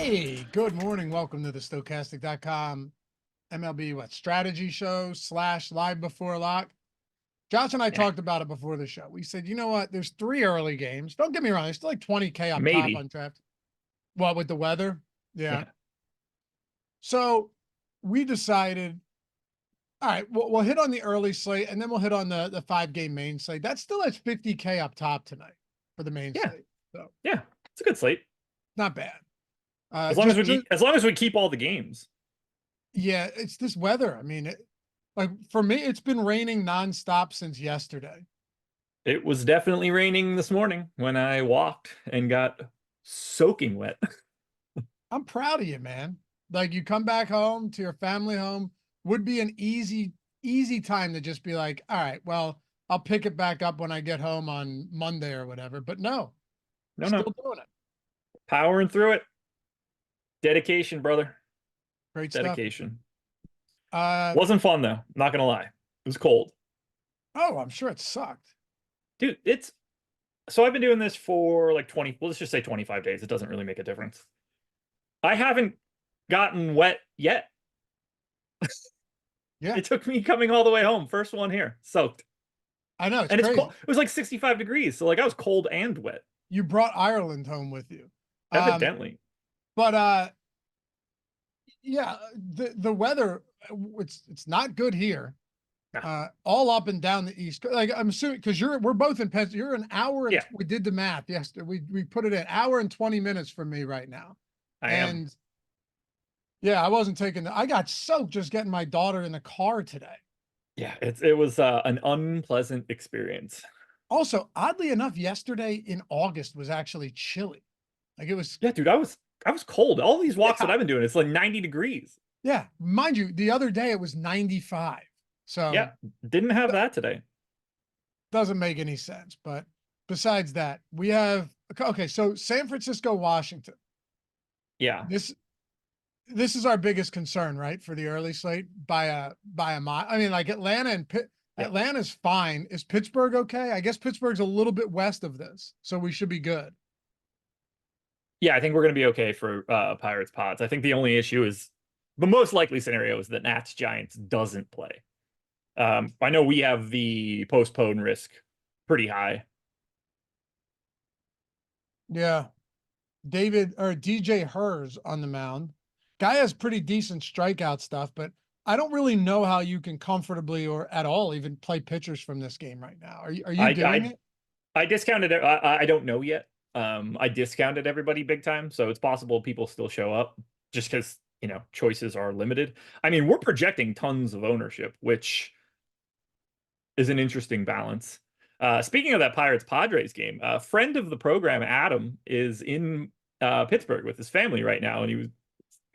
Hey, good morning. Welcome to the Stochastic.com MLB strategy show / live before lock. Josh and I talked about it before the show. We said, you know what? There's 3 early games. Don't get me wrong. There's still like 20K up top Maybe. on draft. What with the weather? Yeah. Yeah. So we decided, all right, we'll hit on the early slate and then we'll hit on the 5-game main slate. That still has 50K up top tonight for the main Yeah. slate. So Yeah. It's a good slate. not bad. As long as we keep all the games. Yeah, it's this weather. I mean, like for me, it's been raining nonstop since yesterday. It was definitely raining this morning when I walked and got soaking wet. I'm proud of you, man. Like you come back home to your family home would be an easy time to just be like, all right, well, I'll pick it back up when I get home on Monday or whatever. But no, No. still doing it. Powering through it. Dedication, brother. Great Dedication. stuff. Wasn't fun though. Not gonna lie. It was cold. Oh, I'm sure it sucked. Dude, so I've been doing this for like 20, well, let's just say 25 days. It doesn't really make a difference. I haven't gotten wet yet. Yeah. It took me coming all the way home. First one here, soaked. I know. And it's cold. It was like 65 degrees. So like I was cold and wet. You brought Ireland home with you. Evidently. But yeah, the weather, it's not good here. No. All up and down the east. Like I'm assuming because we're both in Pennsylvania. You're an hour. Yeah. We did the math yesterday. We put it in hour and 20 minutes from me right now. I am. Yeah, I wasn't taking I got soaked just getting my daughter in the car today. Yeah, it was an unpleasant experience. Also, oddly enough, yesterday in August was actually chilly. Like it was. Yeah, dude, I was cold. All these walks that I've been doing, it's like 90 degrees. Yeah, mind you, the other day it was 95. So yeah, didn't have that today. Doesn't make any sense. But besides that, we have okay. So San Francisco, Washington. Yeah. This is our biggest concern, right? For the early slate by a mile. I mean, like Atlanta and Atlanta's fine. Is Pittsburgh okay? I guess Pittsburgh's a little bit west of this, so we should be good. Yeah, I think we're going to be okay for Pirates Pods. I think the only issue is the most likely scenario is that Nats Giants doesn't play. I know we have the postpone risk pretty high. Yeah. DJ Hers on the mound. Guy has pretty decent strikeout stuff, but I don't really know how you can comfortably or at all even play pitchers from this game right now. Are you doing it? I discounted it. I don't know yet. I discounted everybody big time, so it's possible people still show up just because, choices are limited. I mean, we're projecting tons of ownership, which is an interesting balance. Speaking of that Pirates-Padres game, a friend of the program, Adam, is in Pittsburgh with his family right now, and he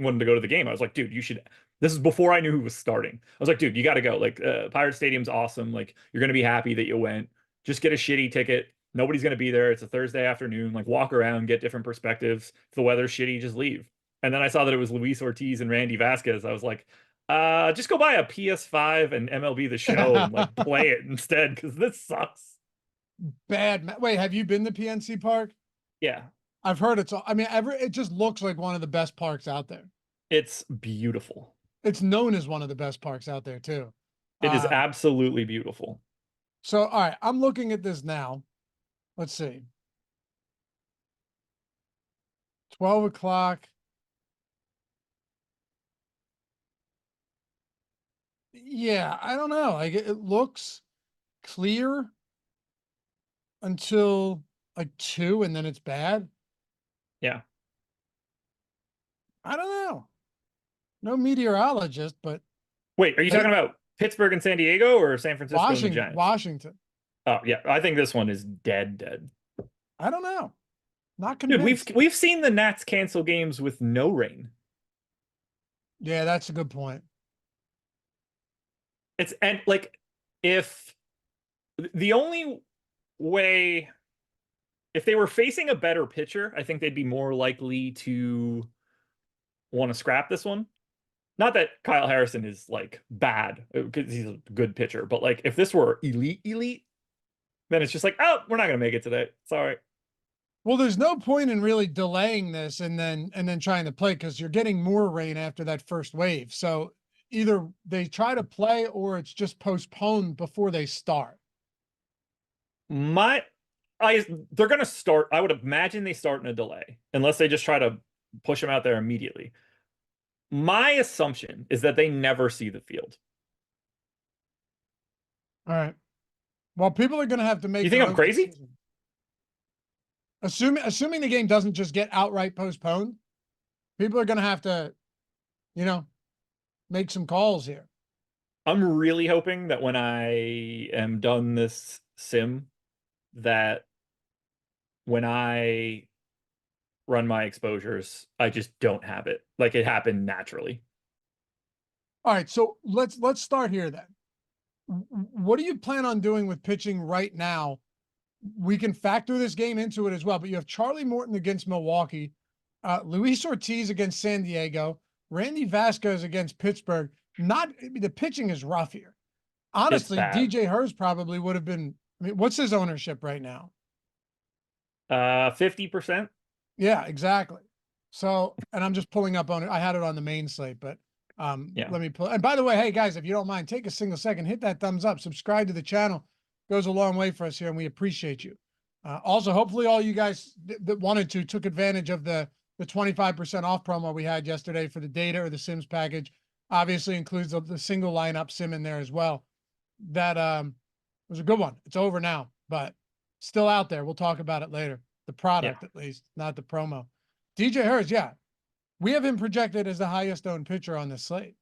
wanted to go to the game. I was like, dude, you should. This is before I knew who was starting. I was like, dude, you got to go. Like, Pirate Stadium's awesome. Like, you're going to be happy that you went. Just get a shitty ticket. Nobody's going to be there. It's a Thursday afternoon. Like, walk around, get different perspectives. If the weather's shitty, just leave. And then I saw that it was Luis Ortiz and Randy Vasquez. I was like, just go buy a PS5 and MLB The Show and like play it instead, because this sucks. Bad. Wait, have you been to PNC Park? Yeah. I've heard it's. I mean, it just looks like one of the best parks out there. It's beautiful. It's known as one of the best parks out there too. It is absolutely beautiful. So, all right, I'm looking at this now. Let's see. 12 o'clock. Yeah, I don't know. Like it looks clear until like 2, and then it's bad. Yeah. I don't know. No meteorologist, but wait, are you talking about Pittsburgh and San Diego or San Francisco and the Giants? Washington. Oh yeah, I think this one is dead. I don't know. Not convinced. Dude, we've seen the Nats cancel games with no rain. Yeah, that's a good point. And like if the only way, if they were facing a better pitcher, I think they'd be more likely to want to scrap this one. Not that Kyle Harrison is like bad, because he's a good pitcher, but like if this were elite, then it's just like, oh, we're not gonna make it today. Sorry. Well, there's no point in really delaying this and then trying to play because you're getting more rain after that first wave. So either they try to play or it's just postponed before they start. My, they're gonna start. I would imagine they start in a delay unless they just try to push them out there immediately. My assumption is that they never see the field. All right. Well, people are going to have to make You think their I'm own crazy? decision. Assuming the game doesn't just get outright postponed, people are going to have to, you know, make some calls here. I'm really hoping that when I am done this sim, that when I run my exposures, I just don't have it. Like it happened naturally. All right, so let's start here then. What do you plan on doing with pitching right now? We can factor this game into it as well, but you have Charlie Morton against Milwaukee, Luis Ortiz against San Diego, Randy Vasquez against Pittsburgh. The pitching is rough here. It's Honestly, bad. DJ Hurst probably would have been. I mean, what's his ownership right now? 50%. Yeah, exactly. So, and I'm just pulling up on it. I had it on the main slate, but Yeah. let me pull. And by the way, hey guys, if you don't mind, take a single second, hit that thumbs up, subscribe to the channel. Goes a long way for us here, and we appreciate you. Also, hopefully, all you guys that wanted to took advantage of the 25% off promo we had yesterday for the data or the Sims package. Obviously, includes the single lineup sim in there as well. That was a good one. It's over now, but still out there. We'll talk about it later. The product, Yeah. at least, not the promo. DJ Hurst, yeah, we have him projected as the highest owned pitcher on this slate.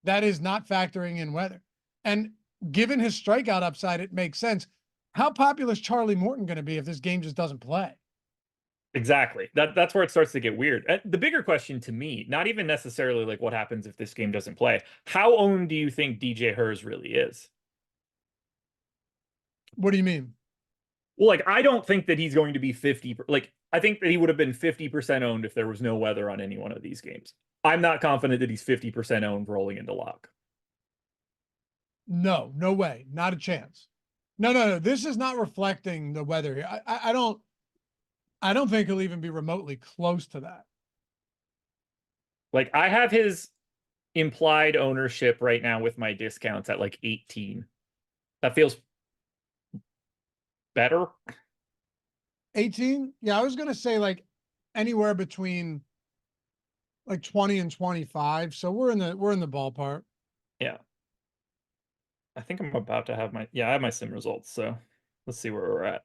That is not factoring in weather. And given his strikeout upside, it makes sense. How popular is Charlie Morton going to be if this game just doesn't play? Exactly. That's where it starts to get weird. The bigger question to me, not even necessarily like what happens if this game doesn't play. How owned do you think DJ Hurst really is? What do you mean? Well, like I don't think that he's going to be 50. Like I think that he would have been 50% owned if there was no weather on any one of these games. I'm not confident that he's 50% owned rolling into lock. No, no way. Not a chance. No. This is not reflecting the weather here. I don't think he'll even be remotely close to that. Like I have his implied ownership right now with my discounts at like 18. That feels better. 18? Yeah, I was gonna say like anywhere between like 20 and 25. So we're in the ballpark. Yeah. I think I'm about to have I have my sim results, so let's see where we're at.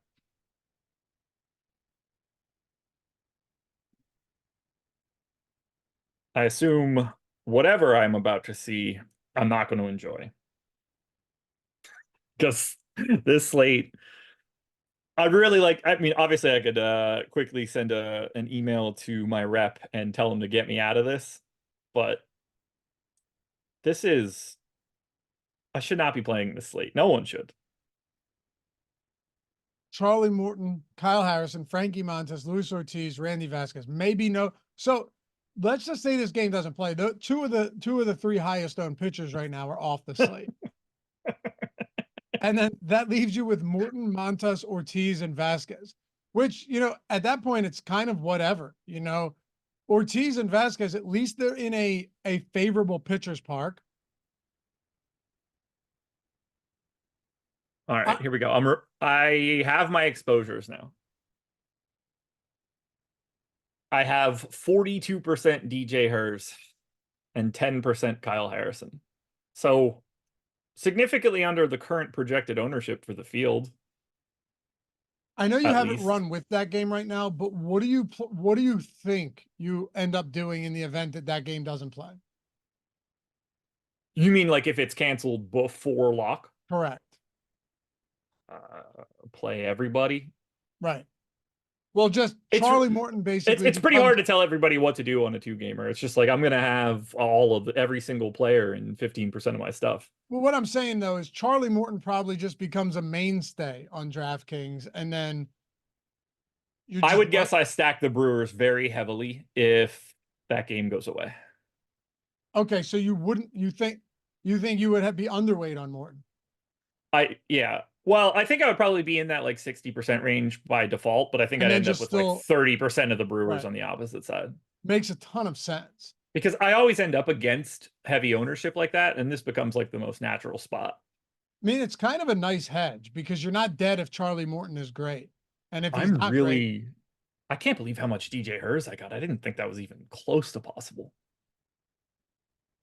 I assume whatever I'm about to see, I'm not going to enjoy. Because this slate, I'd really like, I mean, obviously I could quickly send an email to my rep and tell him to get me out of this, but this is, I should not be playing this slate. No one should. Charlie Morton, Kyle Harrison, Frankie Montes, Luis Ortiz, Randy Vasquez. Maybe no. So let's just say this game doesn't play. Two of the three highest owned pitchers right now are off the slate. And then that leaves you with Morton, Montes, Ortiz, and Vasquez, which, at that point, it's kind of whatever, Ortiz and Vasquez, at least they're in a favorable pitcher's park. All right, here we go. I have my exposures now. I have 42% DJ Hurst and 10% Kyle Harrison. So significantly under the current projected ownership for the field. I know you At haven't least. run with that game right now, but what do you think you end up doing in the event that game doesn't play? You mean like if it's canceled before lock? Correct. Play everybody. Right. Well, just Charlie Morton basically. It's pretty hard to tell everybody what to do on a 2-gamer. It's just like I'm gonna have every single player in 15% of my stuff. Well, what I'm saying though is Charlie Morton probably just becomes a mainstay on DraftKings, and then I would guess I stack the Brewers very heavily if that game goes away. Okay, so you think you would be underweight on Morton? Yeah. Well, I think I would probably be in that like 60% range by default, but I think And I'd then end up just with like still, 30% of the Brewers right. on the opposite side. Makes a ton of sense. Because I always end up against heavy ownership like that, and this becomes like the most natural spot. I mean, it's kind of a nice hedge because you're not dead if Charlie Morton is great. And if he's I'm not great, really, I can't believe how much DJ Hers I got. I didn't think that was even close to possible.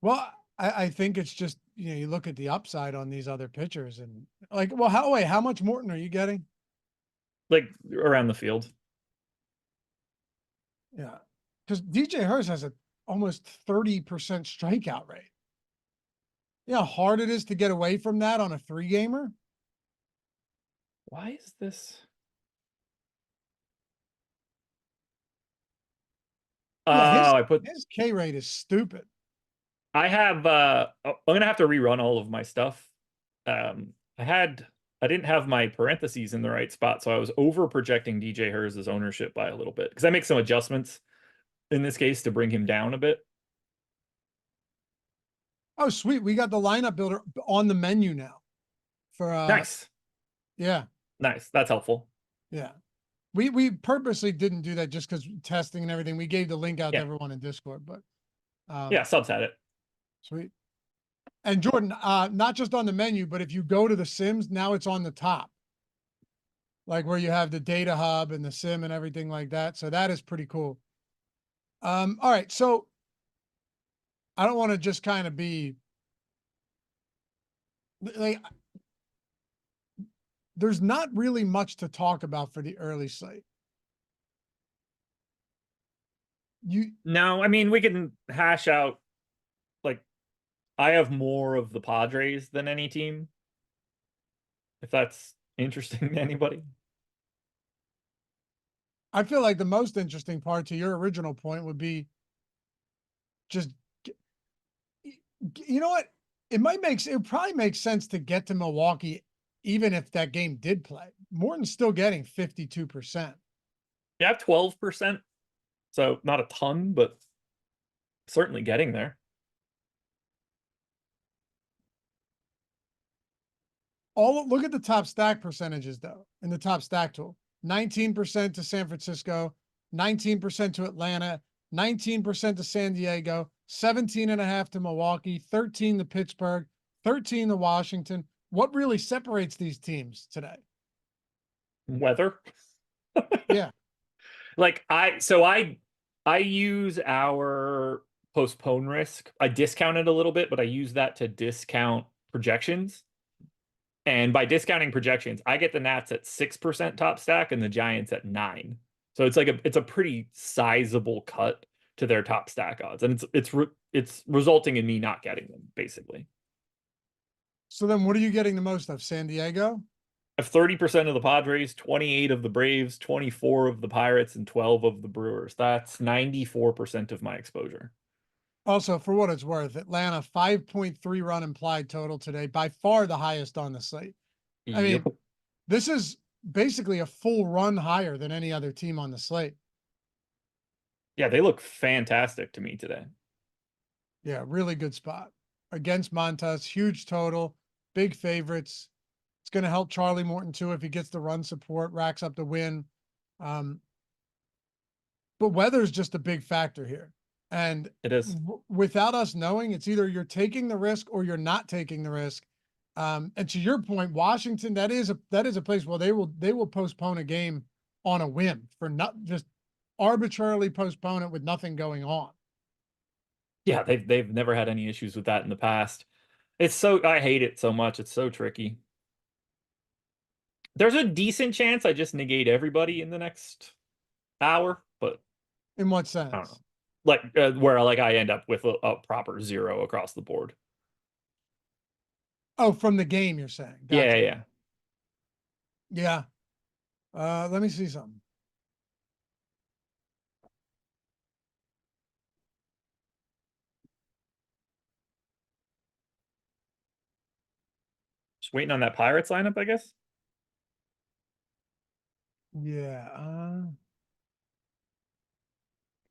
well, I think it's just, you look at the upside on these other pitchers and like, well, how much Morton are you getting? Like around the field. Yeah. Because DJ Hurst has a almost 30% strikeout rate. You know how hard it is to get away from that on a 3-gamer? Why is this? Yeah, Oh, his K rate is stupid. I have I'm gonna have to rerun all of my stuff. I didn't have my parentheses in the right spot, so I was over projecting DJ Hers' ownership by a little bit because I make some adjustments in this case to bring him down a bit. Oh, sweet. We got the lineup builder on the menu now for Nice. yeah, Nice. That's helpful. yeah. We purposely didn't do that just because testing and everything. We gave the link out to Yeah. everyone in Discord, but Yeah, subs had it. sweet. And Jordan, not just on the menu, but if you go to the Sims, now it's on the top. Like where you have the data hub and the sim and everything like that. So that is pretty cool. All right. So I don't want to just kind of be like, there's not really much to talk about for the early slate. You, No, I mean we can hash out like I have more of the Padres than any team. If that's interesting to anybody. I feel like the most interesting part to your original point would be just, you know what? It probably makes sense to get to Milwaukee, even if that game did play. Morton's still getting 52%. Yeah, I have 12%. So not a ton, but certainly getting there. Look at the top stack percentages though in the top stack tool. 19% to San Francisco, 19% to Atlanta, 19% to San Diego, 17.5 to Milwaukee, 13 to Pittsburgh, 13 to Washington. What really separates these teams today? Weather. Yeah. Like I use our postpone risk. I discount it a little bit, but I use that to discount projections. And by discounting projections, I get the Nats at 6% top stack and the Giants at 9. So it's a pretty sizable cut to their top stack odds, and it's resulting in me not getting them basically. So then what are you getting the most of? San Diego? I have 30% of the Padres, 28 of the Braves, 24 of the Pirates, and 12 of the Brewers. That's 94% of my exposure. Also, for what it's worth, Atlanta 5.3 run implied total today, by far the highest on the slate. I Yep. mean, this is basically a full run higher than any other team on the slate. Yeah, they look fantastic to me today. Yeah, really good spot against Montas. Huge total, big favorites. It's going to help Charlie Morton too if he gets the run support, racks up the win. But weather's just a big factor here. And It is. without us knowing, it's either you're taking the risk or you're not taking the risk. And to your point, Washington, that is a place where they will postpone a game on a whim for not just arbitrarily postpone it with nothing going on. Yeah, they've never had any issues with that in the past. I hate it so much. It's so tricky. There's a decent chance I just negate everybody in the next hour, but In what I don't know. sense? Like where like I end up with a proper 0 across the board. Oh, from the game, you're saying. Yeah, Gotcha. yeah. Yeah. Let me see something. Just waiting on that Pirates lineup, I guess. Yeah.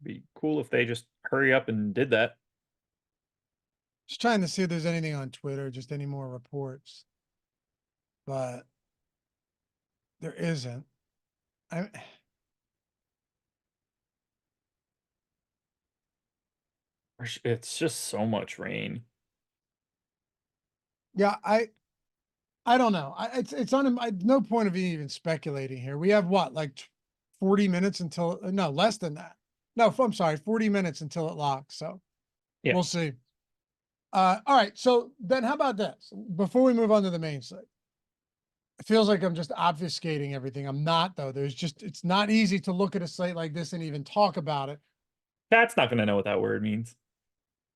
Be cool if they just hurry up and did that. Just trying to see if there's anything on Twitter, just any more reports. But There isn't. I, It's just so much rain. yeah, I don't know. It's on. No point of even speculating here. We have what, like 40 minutes until, no, less than that. No, I'm sorry, 40 minutes until it locks. So Yeah. we'll see. All right. So then how about this? Before we move on to the main slate, it feels like I'm just obfuscating everything. I'm not, though. It's not easy to look at a slate like this and even talk about it. That's not going to know what that word means.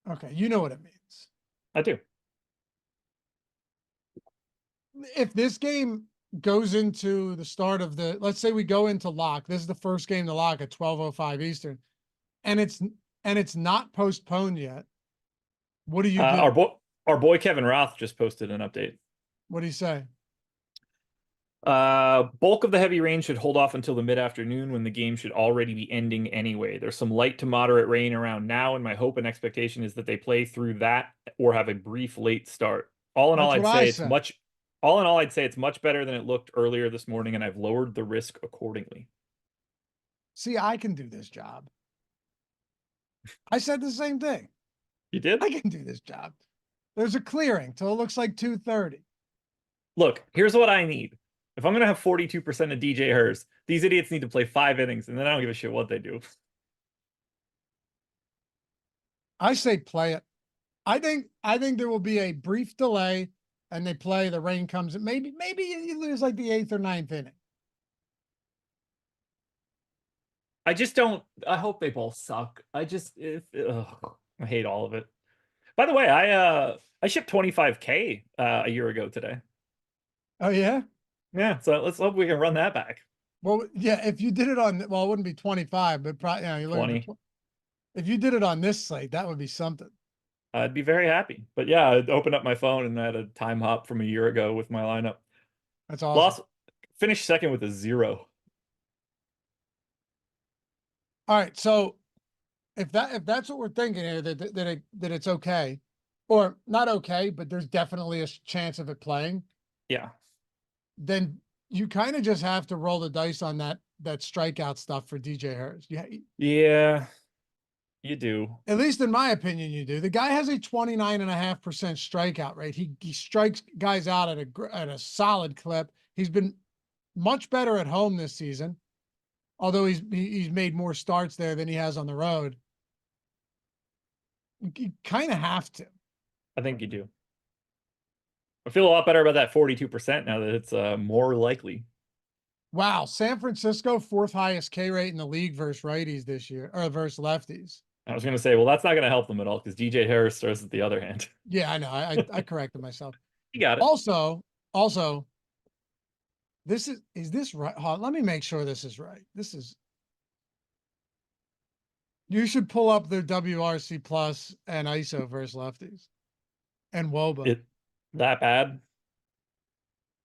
Okay. You know what it means. I do. If this game goes into the start of let's say we go into lock, this is the first game to lock at 12:05 Eastern, and it's not postponed yet. What do you do? Our boy Kevin Roth just posted an update. What do you say? Bulk of the heavy rain should hold off until the mid-afternoon when the game should already be ending anyway. There's some light to moderate rain around now, and my hope and expectation is that they play through that or have a brief late start. All in all, That's I'd what I say it's said. much. All in all, I'd say it's much better than it looked earlier this morning, and I've lowered the risk accordingly. See, I can do this job. I said the same thing. You did? I can do this job. There's a clearing till it looks like 2:30. Look, here's what I need. If I'm going to have 42% of DJ Hers, these idiots need to play 5 innings, and then I don't give a shit what they do. I say play it. I think there will be a brief delay and they play, the rain comes, and maybe you lose like the 8th or 9th inning. I just don't. I hope they both suck. I hate all of it. By the way, I shipped 25K a year ago today. Oh yeah? Yeah, so let's hope we can run that back. Well, yeah, if you did it on, well, it wouldn't be 25, but probably, you're looking 20. for, if you did it on this slate, that would be something. I'd be very happy. But yeah, I opened up my phone and I had a time hop from a year ago with my lineup. That's awesome. Finished second with a 0. All right, so if that's what we're thinking here, that it's okay, or not okay, but there's definitely a chance of it playing, Yeah. then you kind of just have to roll the dice on that strikeout stuff for DJ Hers. Yeah, Yeah, you do. at least in my opinion, you do. The guy has a 29.5% strikeout rate. He strikes guys out at a solid clip. He's been much better at home this season, although he's made more starts there than he has on the road. You kind of have to. I think you do. I feel a lot better about that 42% now that it's more likely. Wow, San Francisco, 4th highest K rate in the league versus righties this year, or versus lefties. I was going to say, well, that's not going to help them at all because DJ Harris throws at the other hand. Yeah, I know. I corrected myself. You got it. Also, is this right? Hold on, let me make sure this is right. You should pull up the WRC plus and ISO versus lefties and WOBA. That bad?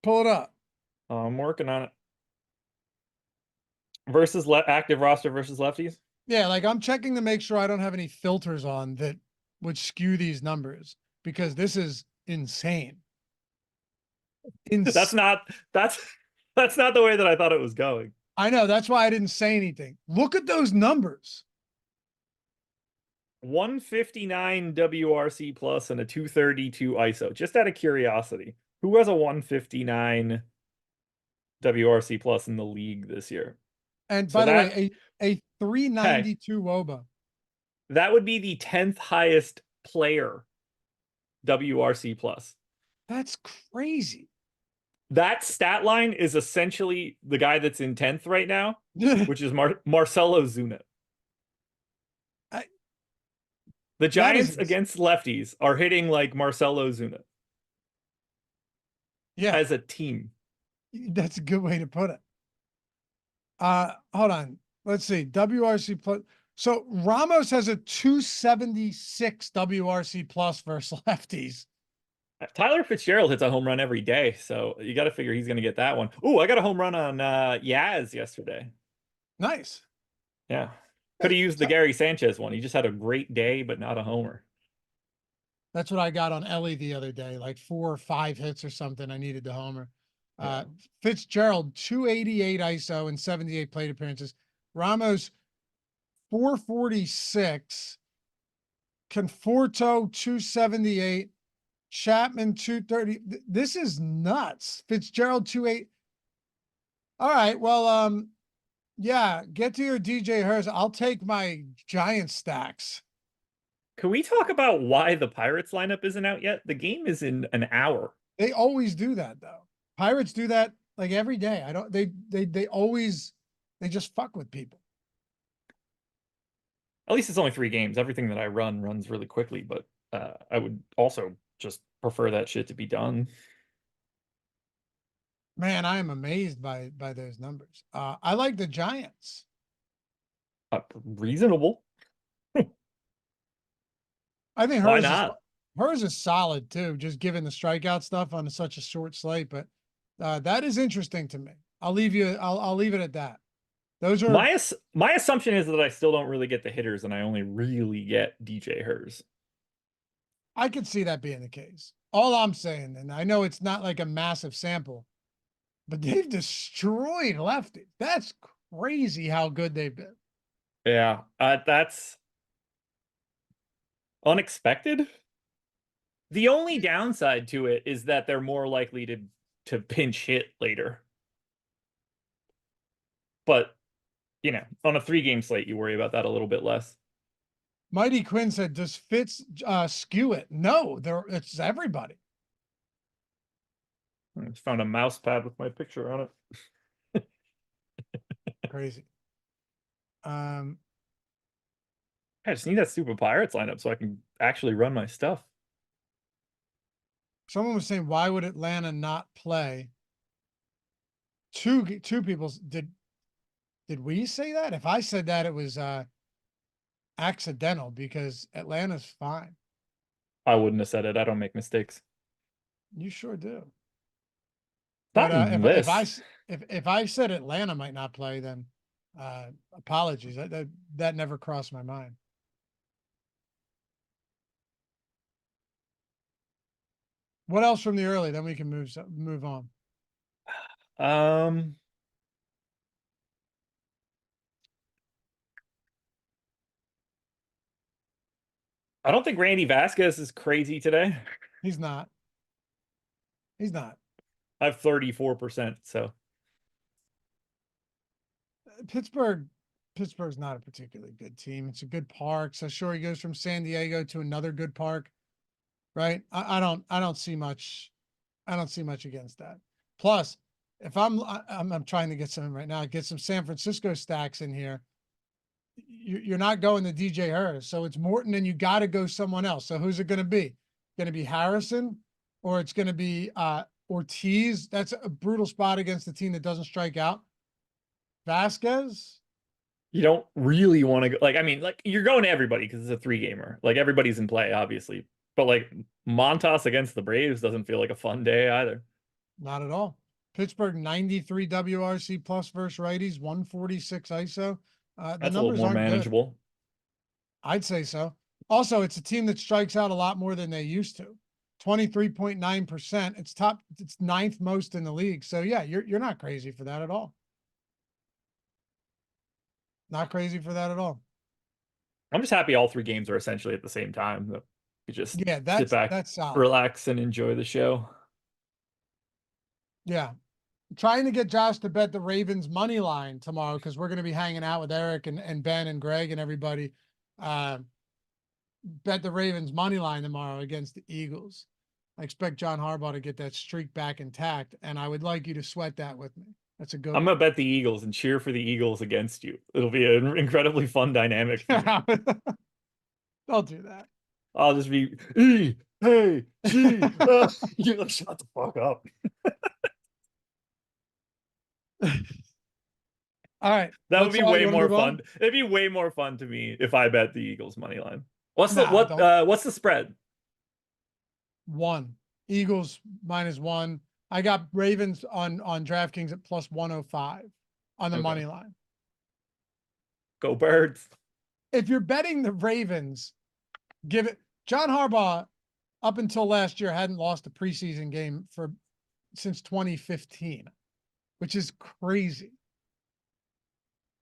Pull it up. I'm working on it. Active roster versus lefties? Yeah, like I'm checking to make sure I don't have any filters on that would skew these numbers because this is insane. That's not the way that I thought it was going. I know, that's why I didn't say anything. Look at those numbers. 159 WRC plus and a 232 ISO. Just out of curiosity, who has a 159 WRC plus in the league this year? And by the way, a 392 WOBA. That would be the 10th highest player WRC plus. That's crazy. That stat line is essentially the guy that's in 10th right now, which is Marcelo Zuna. The Giants against lefties are hitting like Marcelo Zuna. Yeah. As a team. That's a good way to put it. Hold on. Let's see. WRC plus. So Ramos has a 276 WRC plus versus lefties. Tyler Fitzgerald hits a home run every day, so you got to figure he's going to get that one. Ooh, I got a home run on Yaz yesterday. Nice. Yeah. Could have used the Gary Sanchez one. He just had a great day, but not a homer. That's what I got on Ellie the other day, like 4 or 5 hits or something. I needed the homer. Yeah. Fitzgerald, 288 ISO and 78 plate appearances. Ramos, 446. Conforto, 278. Chapman, 230. This is nuts. Fitzgerald, 28. All right. Well, yeah, get to your DJ Hers. I'll take my giant stacks. Can we talk about why the Pirates lineup isn't out yet? The game is in an hour. They always do that though. Pirates do that like every day. I don't they always they just fuck with people. At least it's only 3 games. Everything that I run runs really quickly, but I would also just prefer that shit to be done. Man, I am amazed by those numbers. I like the Giants. Reasonable. I think Why not? hers is solid too, just given the strikeout stuff on such a short slate. But that is interesting to me. I'll leave it at that. Those are My assumption is that I still don't really get the hitters, and I only really get DJ Hers. I could see that being the case. All I'm saying, and I know it's not like a massive sample, but they've destroyed lefties. That's crazy how good they've been. Yeah, that's unexpected. The only downside to it is that they're more likely to pinch hit later. But, on a 3-game slate, you worry about that a little bit less. Mighty Quinn said, does Fitz skew it? No, it's everybody. I just found a mouse pad with my picture on it. Crazy. I just need that stupid Pirates lineup so I can actually run my stuff. Someone was saying, why would Atlanta not play? Two people did we say that? If I said that, it was accidental because Atlanta's fine. I wouldn't have said it. I don't make mistakes. You sure do. Not But in this. if I said Atlanta might not play, then apologies. That never crossed my mind. What else from the early? Then we can move on. I don't think Randy Vasquez is crazy today. He's not. He's not. I have 34%, so Pittsburgh's not a particularly good team. It's a good park. So sure, he goes from San Diego to another good park, right? I don't see much. I don't see much against that. Plus, if I'm trying to get some right now, get some San Francisco stacks in here. You're not going to DJ Harris, so it's Morton, and you got to go someone else. So who's it going to be? Going to be Harrison, or it's going to be Ortiz? That's a brutal spot against the team that doesn't strike out. Vasquez. You don't really want to go. You're going to everybody because it's a 3-gamer. Like, everybody's in play, obviously. But like, Montas against the Braves doesn't feel like a fun day either. Not at all. Pittsburgh 93 WRC plus versus righties, 146 ISO. That's a little more manageable. Good. I'd say so. Also, it's a team that strikes out a lot more than they used to. 23.9%. It's ninth most in the league. So yeah, you're not crazy for that at all. Not crazy for that at all. I'm just happy all 3 games are essentially at the same time. You just sit back, that's solid. Relax, and enjoy the show. Yeah. Trying to get Josh to bet the Ravens money line tomorrow because we're going to be hanging out with Eric and Ben and Greg and everybody. Bet the Ravens money line tomorrow against the Eagles. I expect John Harbaugh to get that streak back intact, and I would like you to sweat that with me. That's a good. I'm gonna bet the Eagles and cheer for the Eagles against you. It'll be an incredibly fun dynamic. Don't do that. I'll just be hey, gee, you shut the fuck up. All right. That would be way more fun. It'd be way more fun to me if I bet the Eagles money line. What's the spread? 1. Eagles -1. I got Ravens on DraftKings at plus 105 on the money line. Go Birds. If you're betting the Ravens, give it. John Harbaugh, up until last year, hadn't lost a preseason game since 2015, which is crazy.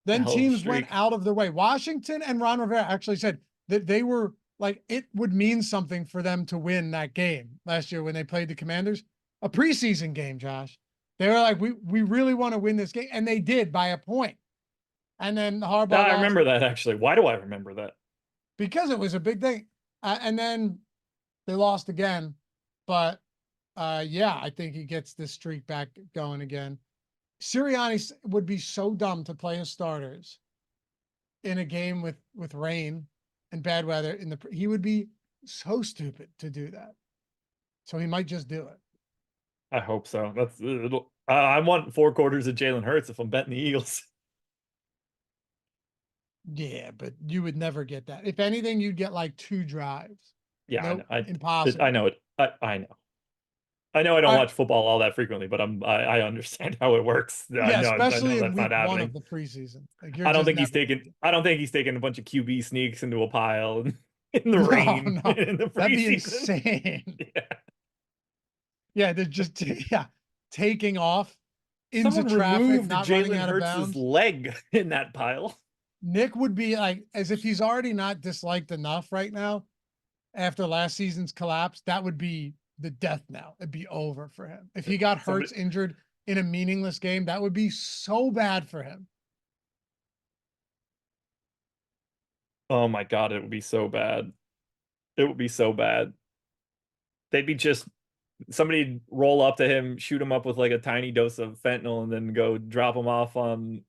Then Hell of a teams went streak. out of their way. Washington and Ron Rivera actually said that they were like, it would mean something for them to win that game last year when they played the Commanders, a preseason game, Josh. They were like, we really want to win this game. And they did by a point. And then Harbaugh I lost remember that actually. Why do I remember that? because it was a big thing. And then they lost again. But yeah, I think he gets this streak back going again. Sirianni would be so dumb to play his starters in a game with rain and bad weather. He would be so stupid to do that. So he might just do it. I hope so. I want 4 quarters of Jalen Hurts if I'm betting the Eagles. Yeah, but you would never get that. If anything, you'd get like 2 drives. Yeah, Nope, I know. impossible. I know it. I know. I know I don't watch football all that frequently, but I understand how it works. Yeah, especially I know in that's week not 1 happening. of the preseason. Like I don't think he's taking a bunch of QB sneaks into a pile in the rain No. in the preseason. That'd be insane. Yeah. Yeah, they're just taking off into Someone traffic, removed not running Jalen out of Hurts' bounds. leg in that pile. Nick would be like, as if he's already not disliked enough right now after last season's collapse. That would be the death knell. It'd be over for him. If he got Hurts injured in a meaningless game, that would be so bad for him. Oh my God, it would be so bad. It would be so bad. They'd be just somebody roll up to him, shoot him up with like a tiny dose of fentanyl, and then go drop him off on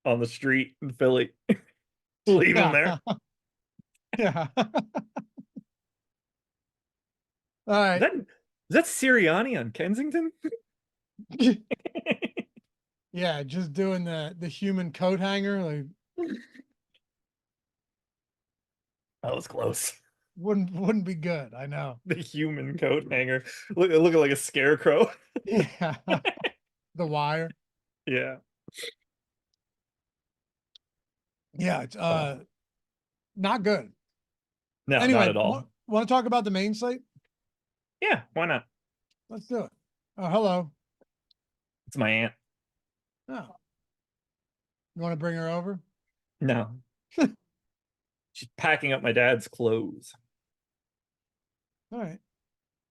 the street in Philly. Leave him there. Yeah. All right. Is that Sirianni on Kensington? Yeah, just doing the human coat hanger, like that was close. wouldn't be good. I know. The human coat hanger, looking like a scarecrow. Yeah. The Wire. Yeah. Yeah, it's not good. No, Anyway, not at all. Want to talk about the main slate? Yeah, why not? Let's do it. Oh, hello. It's my aunt. Oh. You want to bring her over? No. She's packing up my dad's clothes. All right.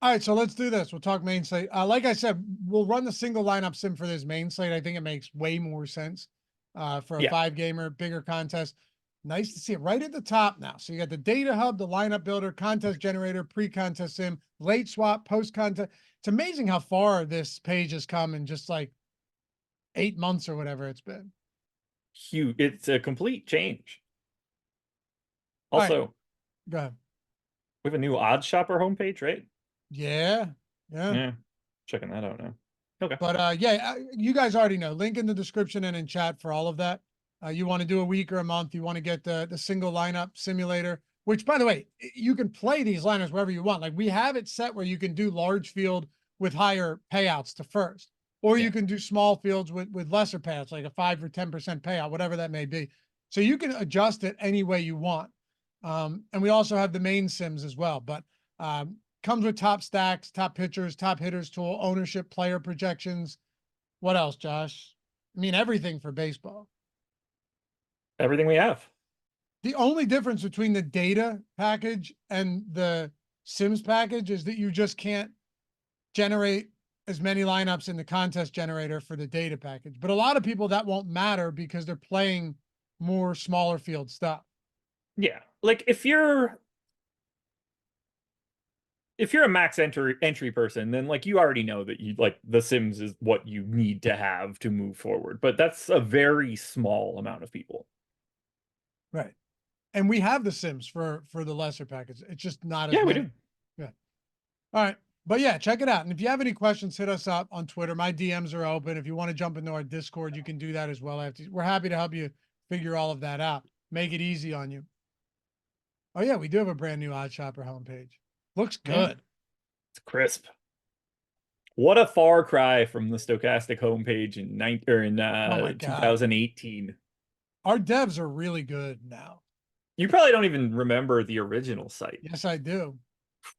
All right, so let's do this. We'll talk main slate. Like I said, we'll run the single lineup sim for this main slate. I think it makes way more sense for a 5-gamer, bigger contest. Nice to see it right at the top now. So you got the data hub, the lineup builder, contest generator, pre-contest sim, late swap, post-contest. It's amazing how far this page has come in just like 8 months or whatever it's been. Huge. It's a complete change. Also, right. Go ahead. We have a new Odds Shopper homepage, right? Yeah. Checking that out now. Okay. But yeah, you guys already know. Link in the description and in chat for all of that. You want to do a week or a month, you want to get the single lineup simulator, which, by the way, you can play these lineups wherever you want. Like, we have it set where you can do large field with higher payouts to first, or you can do small fields with lesser payouts, like a 5 or 10% payout, whatever that may be. So you can adjust it any way you want. And we also have the main sims as well, but comes with top stacks, top pitchers, top hitters tool, ownership, player projections. What else, Josh? I mean, everything for baseball. Everything we have. The only difference between the data package and the sims package is that you just can't generate as many lineups in the contest generator for the data package. But a lot of people, that won't matter because they're playing more smaller field stuff. Yeah. Like, if you're a max entry person, then like you already know that you like the sims is what you need to have to move forward. But that's a very small amount of people. Right. And we have the sims for the lesser package. It's just not as many. We do. Yeah. All right. But yeah, check it out. And if you have any questions, hit us up on Twitter. My DMs are open. If you want to jump into our Discord, you can do that as well. We're happy to help you figure all of that out. Make it easy on you. Oh yeah, we do have a brand new Odd Shopper homepage. Looks good. It's crisp. What a far cry from the Stochastic homepage in 2018. Our devs are really good now. You probably don't even remember the original site. Yes, I do.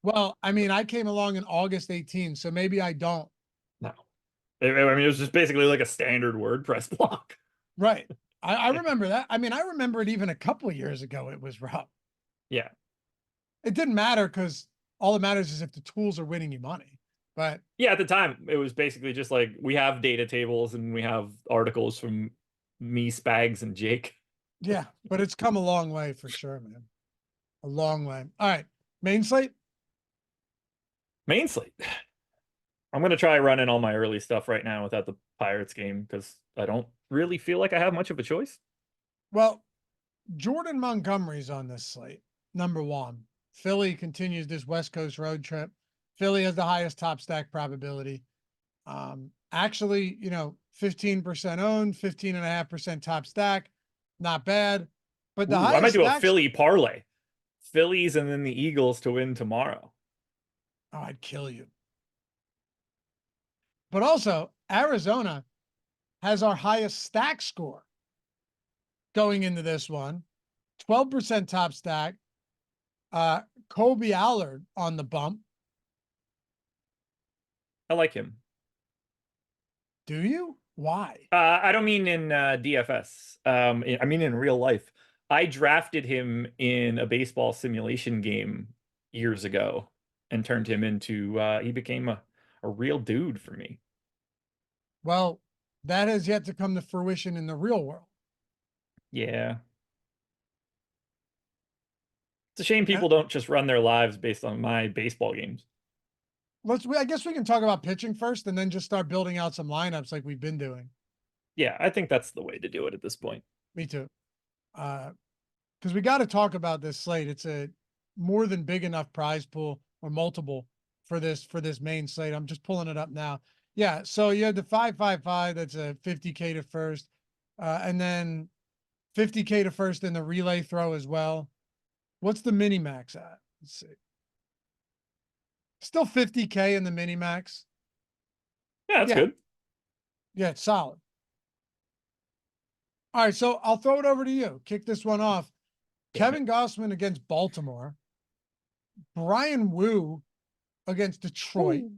Well, I mean, I came along in August 18, so maybe I don't. No. I mean, it was just basically like a standard WordPress block. Right. I remember that. I mean, I remember it even a couple of years ago. It was rough. Yeah. It didn't matter because all that matters is if the tools are winning you money. But Yeah, at the time, it was basically just like we have data tables and we have articles from me, Spags, and Jake. yeah, but it's come a long way for sure, man. A long way. All right. Main slate? Main slate. I'm gonna try running all my early stuff right now without the Pirates game because I don't really feel like I have much of a choice. Well, Jordan Montgomery's on this slate. Number one. Philly continues this West Coast road trip. Philly has the highest top stack probability. Actually, 15% owned, 15.5% top stack. Not bad. But the Ooh, I might highest do a stacks. Philly parlay. Phillies and then the Eagles to win tomorrow. Oh, I'd kill you. But also, Arizona has our highest stack score going into this one. 12% top stack. Kobe Allard on the bump. I like him. Do you? Why? I don't mean in DFS. I mean in real life. I drafted him in a baseball simulation game years ago and turned him into he became a real dude for me. Well, that has yet to come to fruition in the real world. Yeah. It's a shame And people don't just run their lives based on my baseball games. I guess we can talk about pitching first and then just start building out some lineups like we've been doing. Yeah, I think that's the way to do it at this point. Me too. Because we got to talk about this slate. It's a more than big enough prize pool or multiple for this main slate. I'm just pulling it up now. Yeah, so you had the 555. That's a 50K to first, and then 50K to first in the relay throw as well. What's the mini max at? Let's see. Still 50K in the mini max. Yeah, that's Yeah, good. yeah, it's solid. All right, so I'll throw it over to you. Kick this one off. Damn it. Kevin Gossman against Baltimore. Brian Wu against Detroit. Ooh.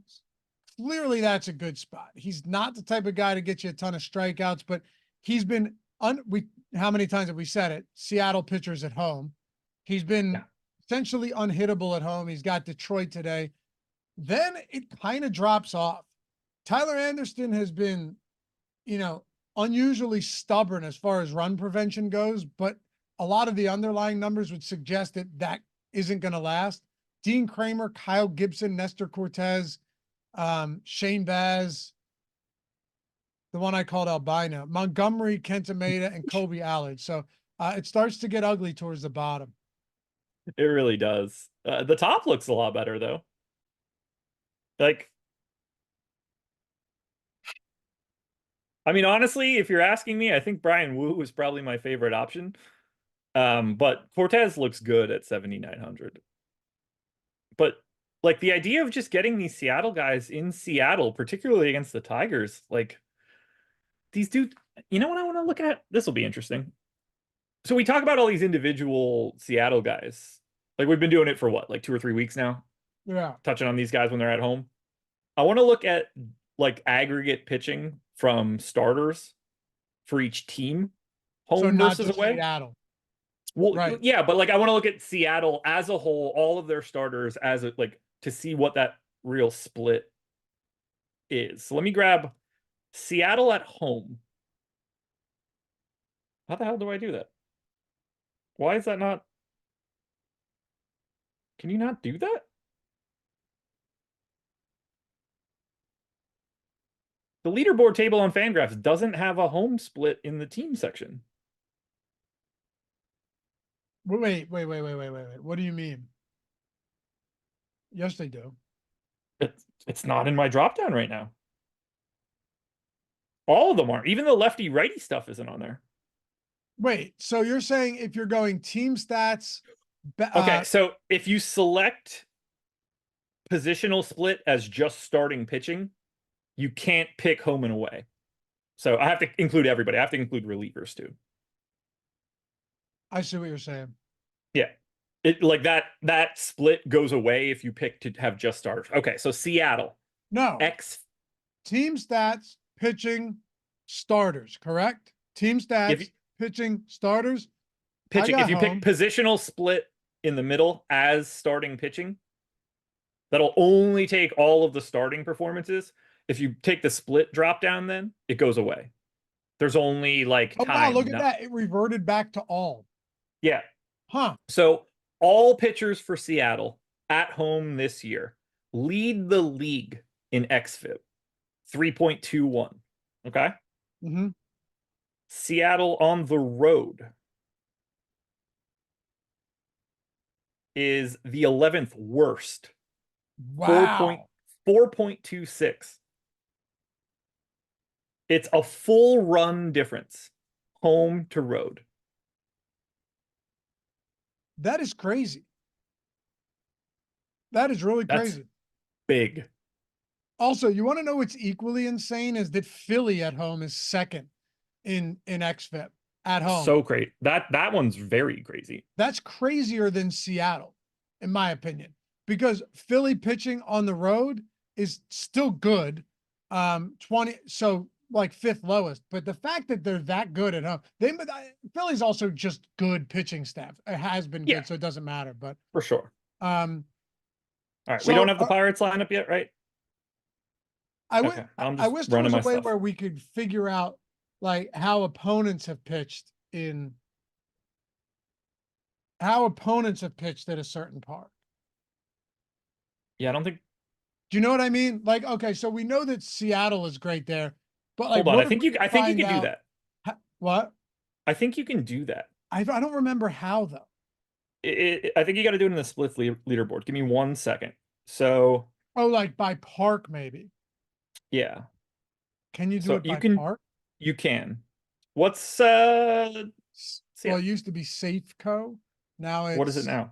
Clearly, that's a good spot. He's not the type of guy to get you a ton of strikeouts, but he's been how many times have we said it? Seattle pitchers at home. He's been Yeah. essentially unhittable at home. He's got Detroit today. Then it kind of drops off. Tyler Anderson has been, unusually stubborn as far as run prevention goes, but a lot of the underlying numbers would suggest that isn't going to last. Dean Kramer, Kyle Gibson, Nestor Cortez, Shane Baz, the one I called Albino, Montgomery, Kenta Maeda, and Kobe Allard. So it starts to get ugly towards the bottom. It really does. The top looks a lot better though. Like, I mean, honestly, if you're asking me, I think Brian Wu is probably my favorite option. But Cortez looks good at 7,900. But like the idea of just getting these Seattle guys in Seattle, particularly against the Tigers, like these dudes, you know what I want to look at? This will be interesting. So we talk about all these individual Seattle guys. Like we've been doing it for what, like 2 or 3 weeks now, Yeah. touching on these guys when they're at home. I want to look at like aggregate pitching from starters for each team, So home not versus just away. Seattle. Well, Right. yeah, but like I want to look at Seattle as a whole, all of their starters as a, like to see what that real split is. So let me grab Seattle at home. How the hell do I do that? Why is that not? Can you not do that? The leaderboard table on Fangraphs doesn't have a home split in the team section. Wait. What do you mean? Yes, they do. It's not in my dropdown right now. All of them are. Even the lefty righty stuff isn't on there. Wait, so you're saying if you're going team stats, Okay, so if you select positional split as just starting pitching, you can't pick home and away. So I have to include everybody. I have to include relievers too. I see what you're saying. Yeah. It like that split goes away if you pick to have just starters. Okay, so Seattle. No, X team stats, pitching, starters, correct? Team stats, pitching, starters. Pitching, if you home. pick positional split in the middle as starting pitching, that'll only take all of the starting performances. If you take the split drop down, then it goes away. There's only like Oh, time. wow, look at that. It reverted back to all. Yeah. Huh. So all pitchers for Seattle at home this year lead the league in xFIP, 3.21. Okay. Mm-hmm. Seattle on the road is the 11th worst. Wow. 4.26. It's a full run difference, home to road. That is crazy. That is really That's crazy. big. Also, you want to know what's equally insane is that Philly at home is second in xFIP at home. So great. That one's very crazy. That's crazier than Seattle, in my opinion, because Philly pitching on the road is still good. 20, so like fifth lowest, but the fact that they're that good at home, Philly's also just good pitching staff. It has been good, so it doesn't matter. But for sure. All right, so, we don't have the Pirates lineup yet, right? I I wish there was a way where we could figure out like how opponents have pitched at a certain park. Yeah, I don't think. Do you know what I mean? Like, okay, so we know that Seattle is great there, but like, hold on, I think you can do that. What? I think you can do that. I don't remember how though. I think you got to do it in the split leaderboard. Give me 1 second. So. Oh, like by park maybe. Yeah. Can you do it by park? You can. What's well, it used to be Safeco. Now it's what is it now?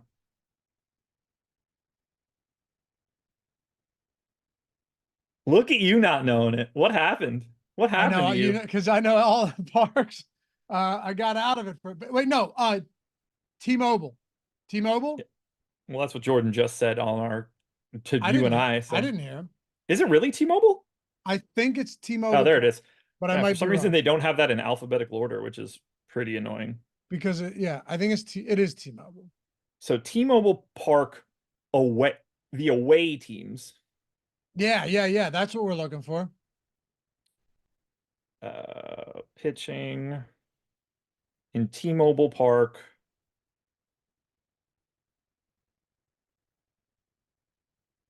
Look at you not knowing it. What happened? What happened to you? Because I know all the parks. I got out of it wait, no. T-Mobile. T-Mobile? Well, that's what Jordan just said on our So. I didn't hear him. Is it really T-Mobile? I think it's T-Mobile. Oh, there it is. But I might for some reason they don't have that in alphabetical order, which is pretty annoying. Because I think it is T-Mobile. So T-Mobile Park the away teams. Yeah. That's what we're looking for. Pitching in T-Mobile Park.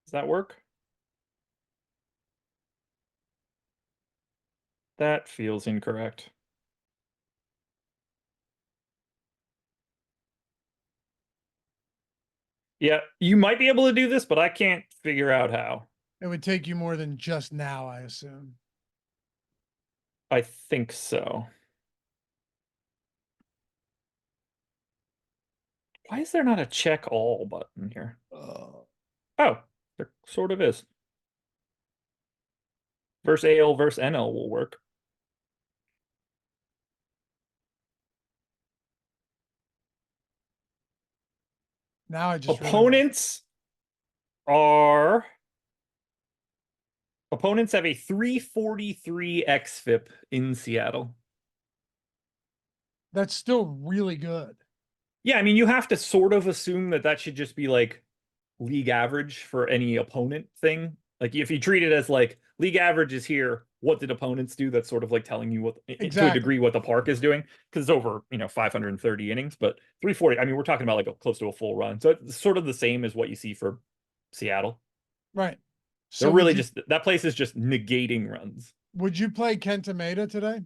Does that work? That feels incorrect. Yeah, you might be able to do this, but I can't figure out how. It would take you more than just now, I assume. I think so. Why is there not a check all button here? Oh, there sort of is. Versus AL versus NL will work. Now I just opponents have a 343 xFIP in Seattle. That's still really good. Yeah, I mean, you have to sort of assume that should just be like league average for any opponent thing. Like if you treat it as like league average is here, what did opponents do? That's sort of like telling you to a degree what the park is doing, because it's over 530 innings, but 340. I mean, we're talking about like close to a full run, so it's sort of the same as what you see for Seattle. Right. So really, that place is just negating runs. Would you play Kenta Maeda today?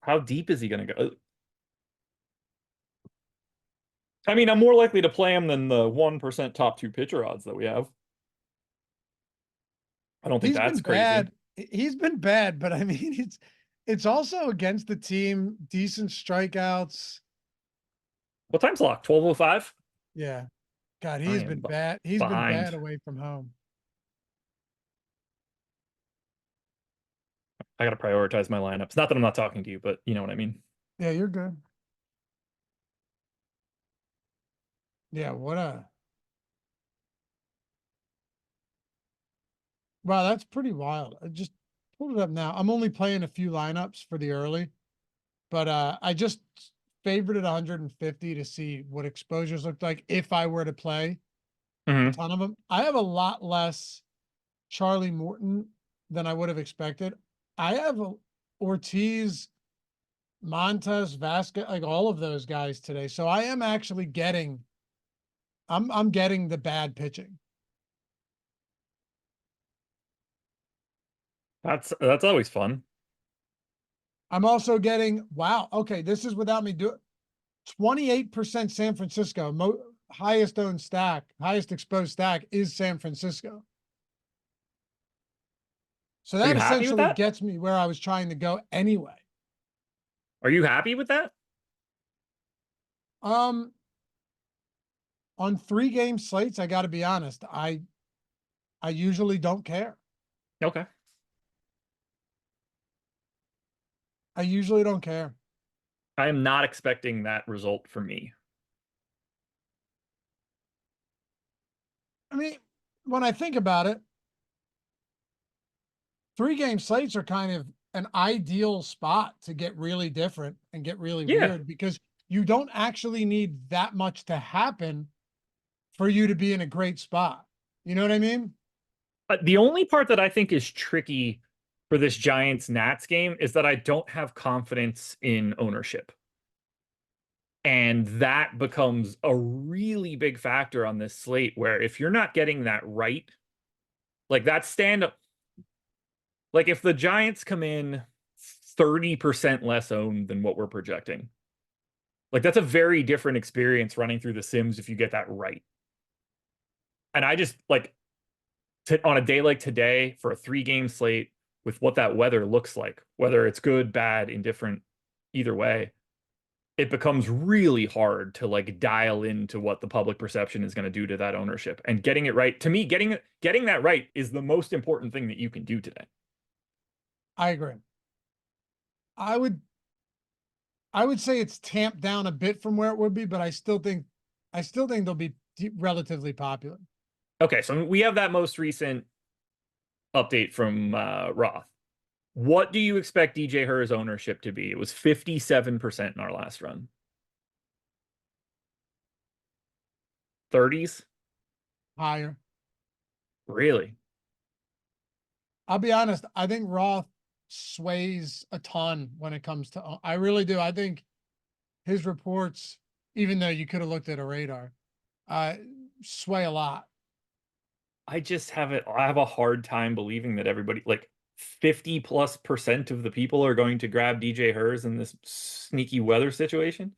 How deep is he going to go? I mean, I'm more likely to play him than the 1% top 2 pitcher odds that we have. I don't think that's crazy. Bad. He's been bad, but I mean, it's also against the team, decent strikeouts. What time's locked? 12:05? Yeah. God, he's been bad. He's been bad away from home. I got to prioritize my lineups. Not that I'm not talking to you, but you know what I mean. Yeah, you're good. Yeah, what a Wow, that's pretty wild. I just pulled it up now. I'm only playing a few lineups for the early, but I just favorited 150 to see what exposures looked like if I were to play a Mhm. ton of them. I have a lot less Charlie Morton than I would have expected. I have Ortiz, Montes, Vasquez, like all of those guys today. So I am actually getting, I'm getting the bad pitching. That's always fun. I'm also getting, wow, okay, this is without me doing 28% San Francisco, highest owned stack, highest exposed stack is San Francisco. So Are that you happy with essentially that? gets me where I was trying to go anyway. Are you happy with that? Um, on 3 game slates, I got to be honest, I usually don't care. Okay. I usually don't care. I am not expecting that result from me. I mean, when I think about it, 3 game slates are kind of an ideal spot to get really different and get really Yeah. weird because you don't actually need that much to happen for you to be in a great spot. You know what I mean? The only part that I think is tricky for this Giants Nats game is that I don't have confidence in ownership. And that becomes a really big factor on this slate where if you're not getting that right, like that stand up, like if the Giants come in 30% less owned than what we're projecting, like that's a very different experience running through the Sims if you get that right. And I just like on a day like today for a 3 game slate with what that weather looks like, whether it's good, bad, indifferent, either way, it becomes really hard to like dial into what the public perception is going to do to that ownership. And getting it right, to me, getting that right is the most important thing that you can do today. I agree. I would I would say it's tamped down a bit from where it would be, but I still think they'll be relatively popular. Okay, so we have that most recent update from Roth. What do you expect DJ Herr's ownership to be? It was 57% in our last run. 30s? Higher. Really? I'll be honest, I think Roth sways a ton when it comes to I really do. I think his reports, even though you could have looked at a radar, uh sway a lot. I have a hard time believing that everybody like 50+% of the people are going to grab DJ Hers in this sneaky weather situation.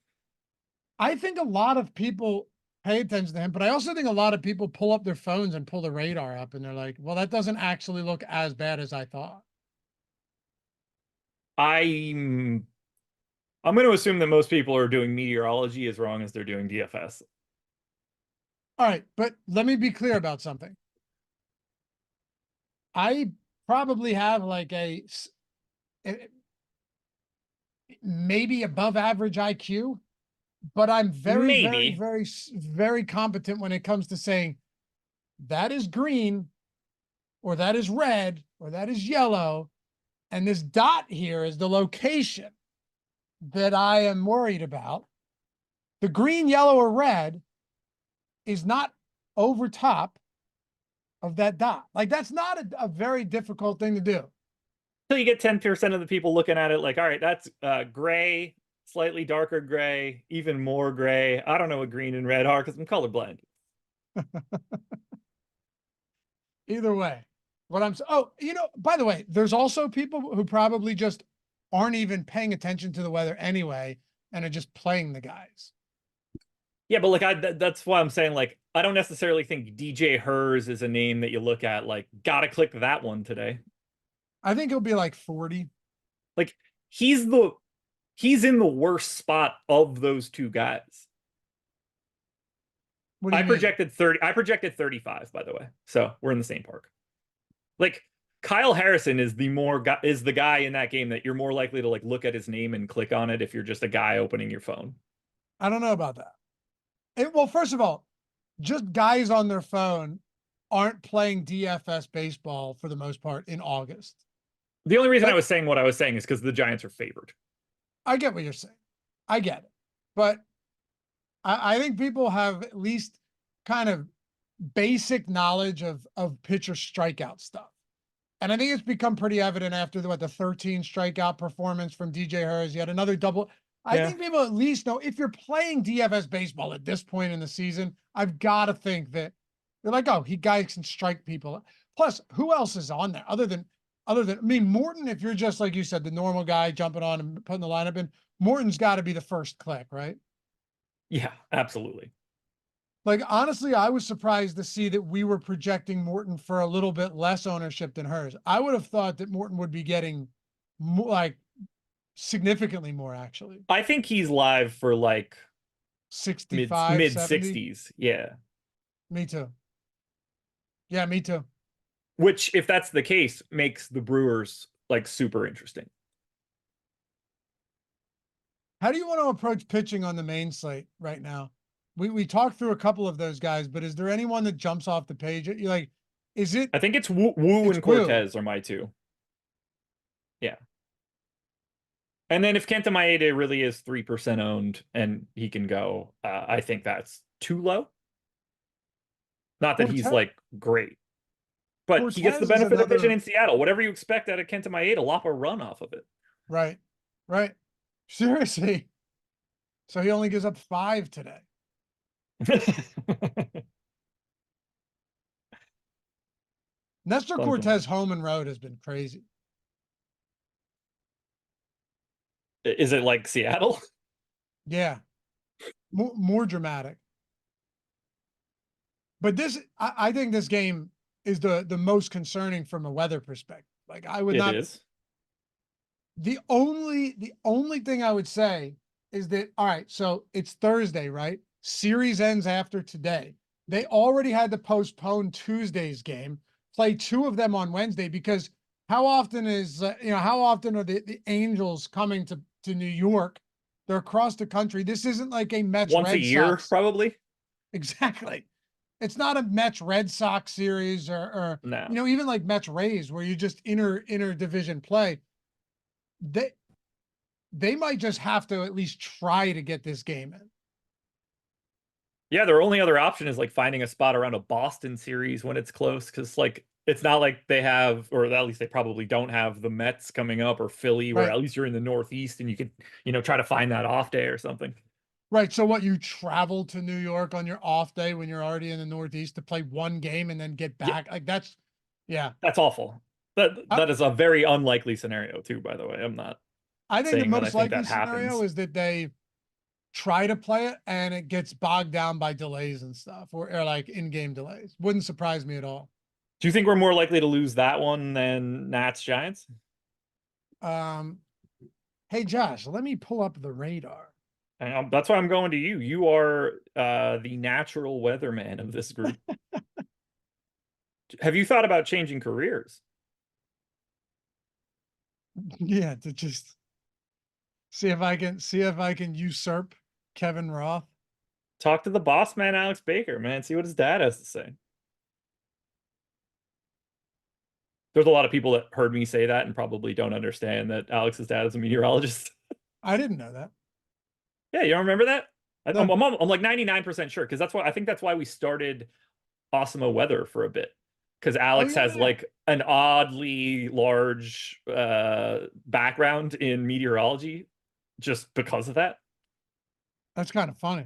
I think a lot of people pay attention to him, but I also think a lot of people pull up their phones and pull the radar up and they're like, well, that doesn't actually look as bad as I thought. I'm I'm going to assume that most people are doing meteorology as wrong as they're doing DFS. All right, but let me be clear about something. I probably have like eh, maybe above average IQ, but I'm very, very, Maybe. very, very competent when it comes to saying that is green or that is red or that is yellow. And this dot here is the location that I am worried about. The green, yellow, or red is not over top of that dot. Like that's not a very difficult thing to do. So you get 10% of the people looking at it like, all right, that's gray, slightly darker gray, even more gray. I don't know what green and red are because I'm colorblind. Either way, what I'm oh, by the way, there's also people who probably just aren't even paying attention to the weather anyway and are just playing the guys. Yeah, but like that's why I'm saying like I don't necessarily think DJ Hers is a name that you look at like gotta click that one today. I think he'll be like 40. Like he's the he's in the worst spot of those two guys. What do you mean? I projected 35 by the way. So, we're in the same park. Like Kyle Harrison is the guy in that game that you're more likely to like look at his name and click on it if you're just a guy opening your phone. I don't know about that. Well, first of all, just guys on their phone aren't playing DFS baseball for the most part in August. The only reason I That, was saying what I was saying is because the Giants are favored. I get what you're saying. I get it. But I think people have at least kind of basic knowledge of pitcher strikeout stuff. And I think it's become pretty evident after the 13 strikeout performance from DJ Hurst. He had another double. I Yeah. think people at least know if you're playing DFS baseball at this point in the season, I've got to think that you're like, oh, guys can strike people. Plus, who else is on there I mean, Morton, if you're just like you said, the normal guy jumping on and putting the lineup in, Morton's got to be the first click, right? Yeah, absolutely. Like, honestly, I was surprised to see that we were projecting Morton for a little bit less ownership than Hurst. I would have thought that Morton would be getting more, like significantly more, actually. I think he's live for like 65, mid 70. 60s. Yeah. Me too. Yeah, me too. Which, if that's the case, makes the Brewers like super interesting. How do you want to approach pitching on the main slate right now? We talked through a couple of those guys, but is there anyone that jumps off the page? You're like, is it? I think it's Wu It's and Wu. Cortez are my two. Yeah. And then if Kenta Maeda really is 3% owned and he can go, I think that's too low. Not that he's Cortez, like great, but he gets the Cortez is benefit of vision another. in Seattle. Whatever you expect out of Kenta Maeda, lop a run off of it. Right, right. Seriously. So he only gives up 5 today. Nestor Something. Cortez home and road has been crazy. Is it like Seattle? Yeah, more dramatic. But I think this game is the most concerning from a weather perspective. Like, I would It not. is. The only thing I would say is that, all right, so it's Thursday, right? Series ends after today. They already had to postpone Tuesday's game, play 2 of them on Wednesday, because how often how often are the Angels coming to New York? They're across the country. This isn't like a Mets Once a Red year, Sox. probably. Exactly. It's not a Mets Red Sox series or No. even like Mets Rays where you just inter division play. They they might just have to at least try to get this game in. Yeah, their only other option is like finding a spot around a Boston series when it's close, because like it's not like they have, or at least they probably don't have the Mets coming up or Philly, where Right. at least you're in the Northeast and you could, try to find that off day or something. Right. So what, you travel to New York on your off day when you're already in the Northeast to play one game and then get Yeah, back? Like, that's, yeah. that's awful. That I, that is a very unlikely scenario too, by the way. I'm not I think the saying that I most think likely that scenario happens. is that they try to play it and it gets bogged down by delays and stuff, or like in-game delays. Wouldn't surprise me at all. Do you think we're more likely to lose that one than Nats Giants? Um, hey Josh, let me pull up the radar. And that's why I'm going to you. You are the natural weatherman of this group. Have you thought about changing careers? Yeah, to just see if I can usurp Kevin Roth. Talk to the boss man, Alex Baker, man. See what his dad has to say. There's a lot of people that heard me say that and probably don't understand that Alex's dad is a meteorologist. I didn't know that. Yeah, you don't remember that? No. I'm like 99% sure, because I think that's why we started Awesome Weather for a bit. Because Oh Alex has yeah. like an oddly large background in meteorology just because of that. That's kind of funny.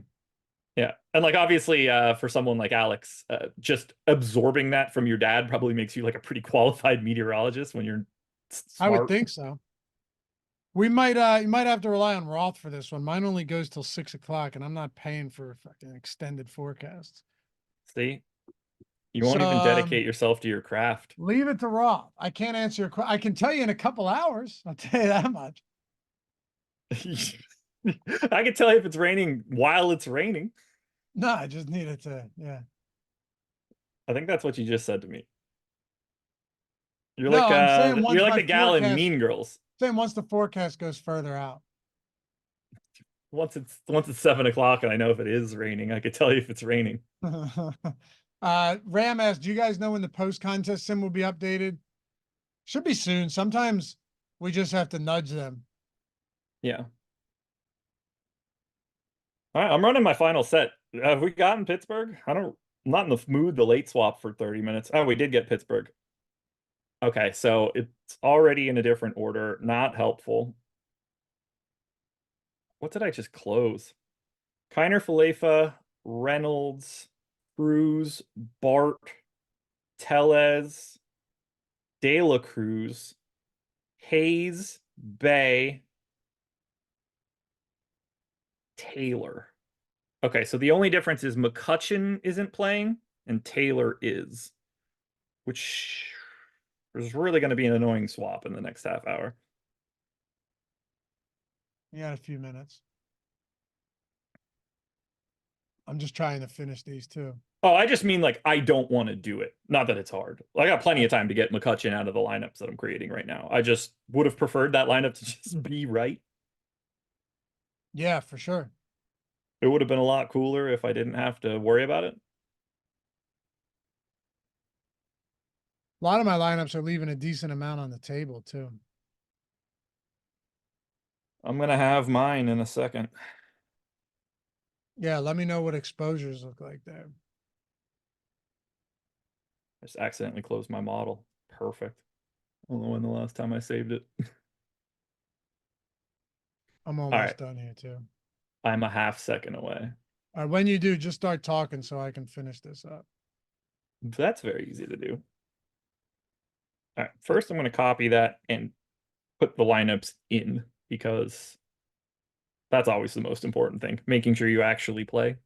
Yeah. And like obviously for someone like Alex, just absorbing that from your dad probably makes you like a pretty qualified meteorologist when you're I would smart. think so. We might you might have to rely on Roth for this one. Mine only goes till 6 o'clock, and I'm not paying for fucking extended forecasts. See? You So won't even dedicate yourself to your craft. leave it to Roth. I can't answer your question. I can tell you in a couple hours. I'll tell you that much. I can tell you if it's raining while it's raining. No, I just needed to, yeah. I think that's what you just said to me. No, I'm saying You're once like my the gal in forecast, Mean Girls. saying once the forecast goes further out. Once it's 7 o'clock and I know if it is raining, I could tell you if it's raining. Ram asked, do you guys know when the post contest sim will be updated? Should be soon. Sometimes we just have to nudge them. Yeah. All right, I'm running my final set. Have we gotten Pittsburgh? I'm not in the mood the late swap for 30 minutes. Oh, we did get Pittsburgh. Okay, so it's already in a different order. Not helpful. What did I just close? Kiner Falefa, Reynolds, Cruz, Bart, Tellez, De La Cruz, Hayes, Bay, Taylor. Okay, so the only difference is McCutchen isn't playing and Taylor is, which is really going to be an annoying swap in the next half hour. You got a few minutes. I'm just trying to finish these two. Oh, I just mean like I don't want to do it. Not that it's hard. I got plenty of time to get McCutchen out of the lineups that I'm creating right now. I just would have preferred that lineup to just be right. Yeah, for sure. It would have been a lot cooler if I didn't have to worry about it. A lot of my lineups are leaving a decent amount on the table too. I'm gonna have mine in a second. Yeah, let me know what exposures look like there. I just accidentally closed my model. Perfect. I don't know when the last time I saved it. I'm almost done here too. I'm a half second away. All right, when you do, just start talking so I can finish this up. That's very easy to do. All right, first I'm going to copy that and put the lineups in because that's always the most important thing, making sure you actually play.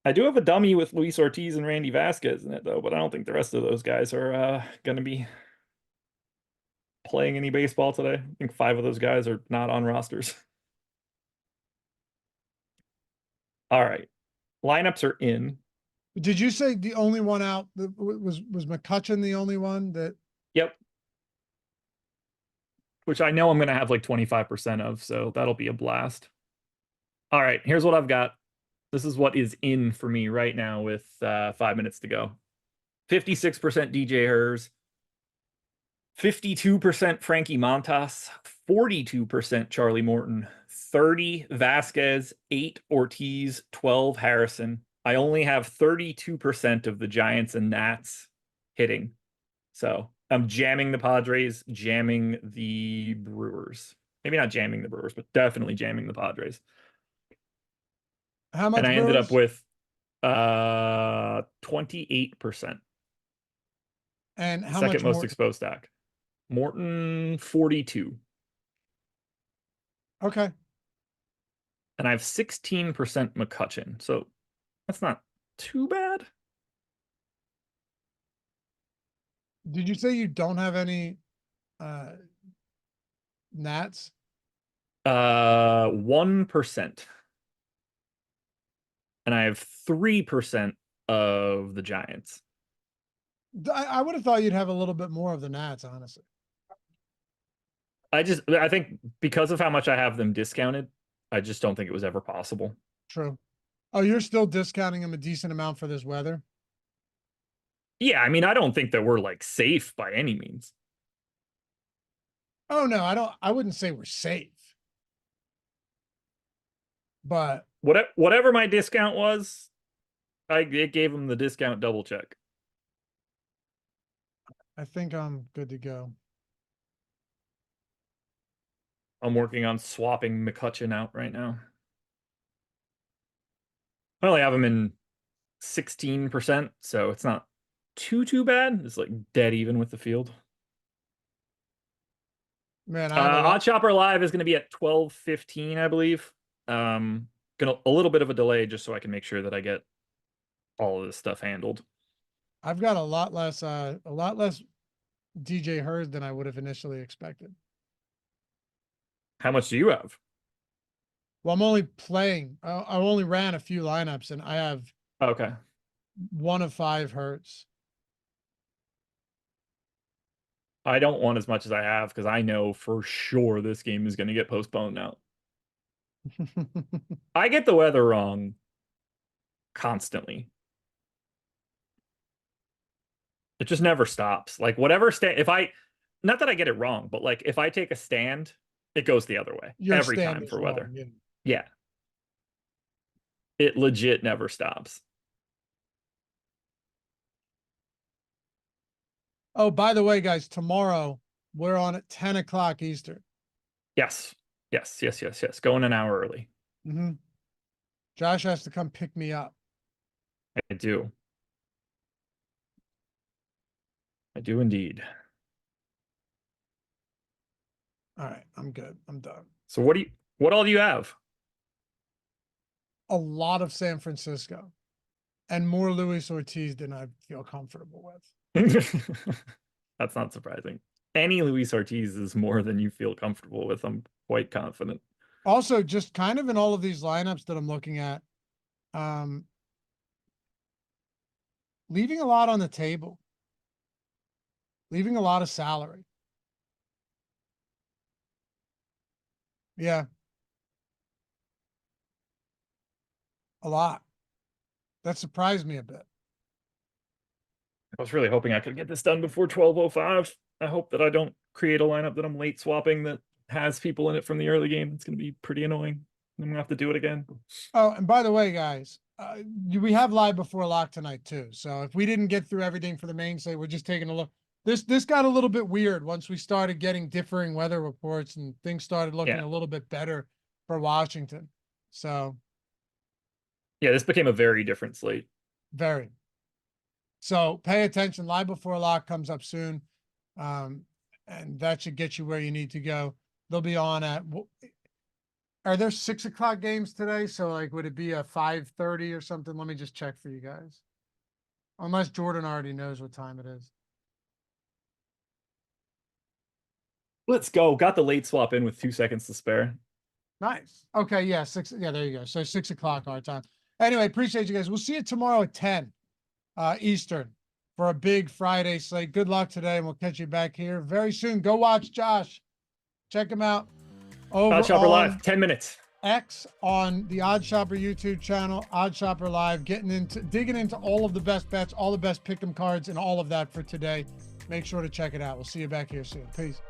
I do have a dummy with Luis Ortiz and Randy Vasquez in it, though, but I don't think the rest of those guys are going to be playing any baseball today. I think 5 of those guys are not on rosters. All right, lineups are in. Did you say the only one out that was McCutchen the only one that? Yep. Which I know I'm going to have like 25% of, so that'll be a blast. All right, here's what I've got. This is what is in for me right now with 5 minutes to go. 56% DJ Hers, 52% Frankie Montas, 42% Charlie Morton, 30 Vasquez, 8 Ortiz, 12 Harrison. I only have 32% of the Giants and Nats hitting. So I'm jamming the Padres, jamming the Brewers. Maybe not jamming the Brewers, but definitely jamming the Padres. How much? And I ended up with 28%. And how Second much most more? exposed stack. Morton 42. Okay. And I have 16% McCutchen. So that's not too bad. Did you say you don't have any Nats? 1%. And I have 3% of the Giants. I would have thought you'd have a little bit more of the Nats, honestly. I think because of how much I have them discounted, I just don't think it was ever possible. True. Oh, you're still discounting them a decent amount for this weather? Yeah, I mean, I don't think that we're like safe by any means. Oh no, I wouldn't say we're safe. But whatever my discount was, it gave them the discount double check. I think I'm good to go. I'm working on swapping McCutchen out right now. I only have him in 16%, so it's not too bad. It's like dead even with the field. Man, I have a Odd Chopper Live is going to be at 12:15, I believe. Gonna a little bit of a delay just so I can make sure that I get all of this stuff handled. I've got a lot less DJ Hurd than I would have initially expected. How much do you have? Well, I'm only playing. I only ran a few lineups, and I have Okay. 1 of 5 Hurts. I don't want as much as I have because I know for sure this game is going to get postponed now. I get the weather wrong constantly. It just never stops. Like whatever stand, not that I get it wrong, but like if I take a stand, it goes the other way Your every stand time is for weather. wrong, yeah. Yeah. It legit never stops. Oh, by the way, guys, tomorrow we're on at 10 o'clock Eastern. Yes. Going an hour early. Mm-hmm. Josh has to come pick me up. I do. I do indeed. All right, I'm good. I'm done. So what all do you have? A lot of San Francisco and more Luis Ortiz than I feel comfortable with. That's not surprising. Any Luis Ortiz is more than you feel comfortable with. I'm quite confident. Also, just kind of in all of these lineups that I'm looking at, leaving a lot on the table, leaving a lot of salary. Yeah. A lot. That surprised me a bit. I was really hoping I could get this done before 12:05. I hope that I don't create a lineup that I'm late swapping that has people in it from the early game. It's going to be pretty annoying. I'm going to have to do it again. Oh, and by the way, guys, we have live before lock tonight too. So if we didn't get through everything for the main slate, we're just taking a look. This got a little bit weird once we started getting differing weather reports and things started looking a little bit better for Washington. So yeah, this became a very different slate. Very. So pay attention. Live before lock comes up soon. And that should get you where you need to go. They'll be on at, are there 6 o'clock games today? So like, would it be a 5:30 or something? Let me just check for you guys. Unless Jordan already knows what time it is. Let's go. Got the late swap in with 2 seconds to spare. Nice. Okay. Yeah. 6. Yeah, there you go. So 6 o'clock our time. Anyway, appreciate you guys. We'll see you tomorrow at 10 Eastern for a big Friday slate. Good luck today, and we'll catch you back here very soon. Go watch Josh. Check him out. Over Odd Shopper on Live, 10 minutes. X on the Odd Shopper YouTube channel, Odd Shopper Live, digging into all of the best bets, all the best pick'em cards, and all of that for today. Make sure to check it out. We'll see you back here soon. Peace.